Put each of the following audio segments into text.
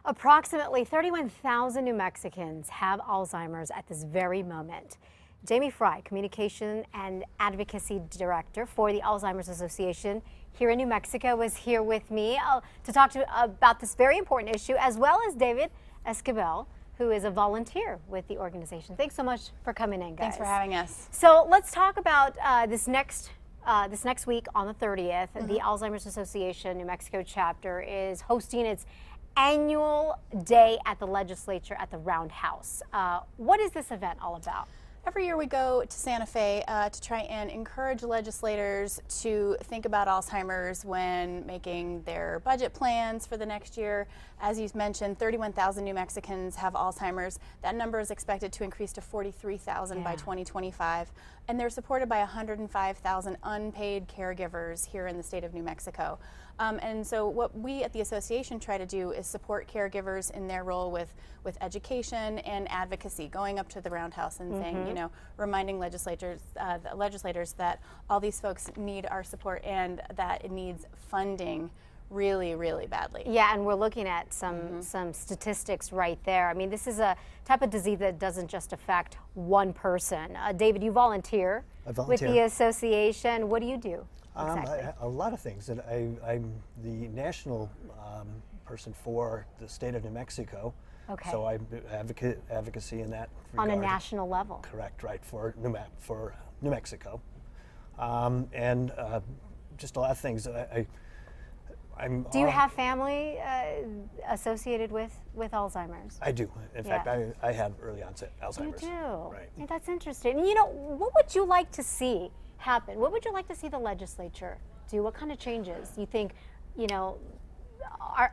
Approximately 31,000 New Mexicans have Alzheimer's at this very moment. Jamie Fry, Communication and Advocacy Director for the Alzheimer's Association here in New Mexico, is here with me to talk about this very important issue, as well as David Esquivel, who is a volunteer with the organization. Thanks so much for coming in, guys. Thanks for having us. So let's talk about this next week on the 30th. The Alzheimer's Association New Mexico chapter is hosting its annual day at the legislature at the Roundhouse. What is this event all about? Every year we go to Santa Fe to try and encourage legislators to think about Alzheimer's when making their budget plans for the next year. As you mentioned, 31,000 New Mexicans have Alzheimer's. That number is expected to increase to 43,000 by 2025. And they're supported by 105,000 unpaid caregivers here in the state of New Mexico. And so what we at the association try to do is support caregivers in their role with education and advocacy, going up to the Roundhouse and saying, you know, reminding legislators that all these folks need our support and that it needs funding really, really badly. Yeah, and we're looking at some statistics right there. I mean, this is a type of disease that doesn't just affect one person. David, you volunteer with the association. What do you do exactly? A lot of things. And I'm the national person for the state of New Mexico. Okay. So I advocacy in that regard. On a national level. Correct, right, for New Mexico. And just a lot of things. Do you have family associated with Alzheimer's? I do. In fact, I have early onset Alzheimer's. You do? Right. Yeah, that's interesting. You know, what would you like to see happen? What would you like to see the legislature do? What kind of changes you think, you know,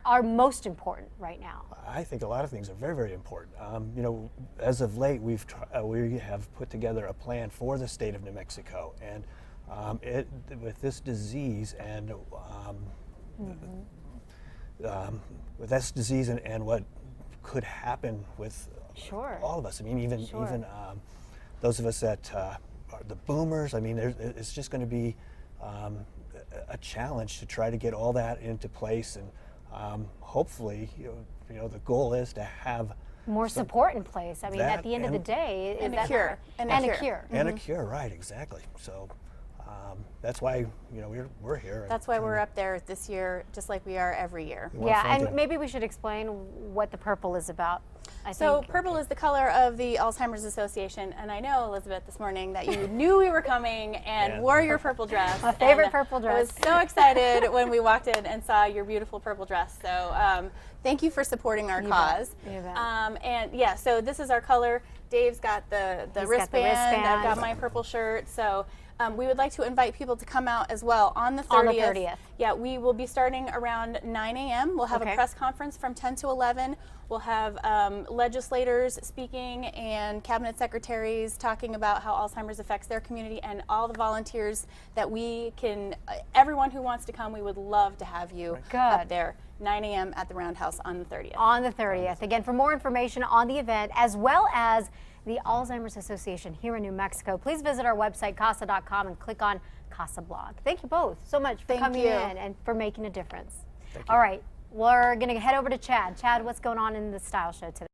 are most important right now? I think a lot of things are very, very important. You know, as of late, we have put together a plan for the state of New Mexico, and with this disease and with this disease and what could happen with all of us. I mean, even those of us that are the boomers. I mean, it's just going to be a challenge to try to get all that into place, and hopefully, you know, the goal is to have more support in place. I mean, at the end of the day, and a cure. And a cure. And a cure, right? Exactly. So. That's why, you know, we're here. That's why we're up there this year, just like we are every year. Yeah, and maybe we should explain what the purple is about. So purple is the color of the Alzheimer's Association, and I know, Elizabeth, this morning that you knew we were coming and wore your purple dress. My favorite purple dress. I was so excited when we walked in and saw your beautiful purple dress. So thank you for supporting our cause. You bet. And yeah, so this is our color. Dave's got the wristband. I've got my purple shirt. So we would like to invite people to come out as well on the 30th. On the 30th. Yeah, we will be starting around 9 a.m. We'll have a press conference from 10 to 11. We'll have legislators speaking and cabinet secretaries talking about how Alzheimer's affects their community, and all the volunteers that we can, everyone who wants to come, we would love to have you up there. 9 a.m. at the Roundhouse on the 30th. On the 30th. Again, for more information on the event, as well as the Alzheimer's Association here in New Mexico, please visit our website, CASA.com, and click on CASA blog. Thank you both so much for coming in and for making a difference. All right, we're going to head over to Chad. Chad, what's going on in the style show today?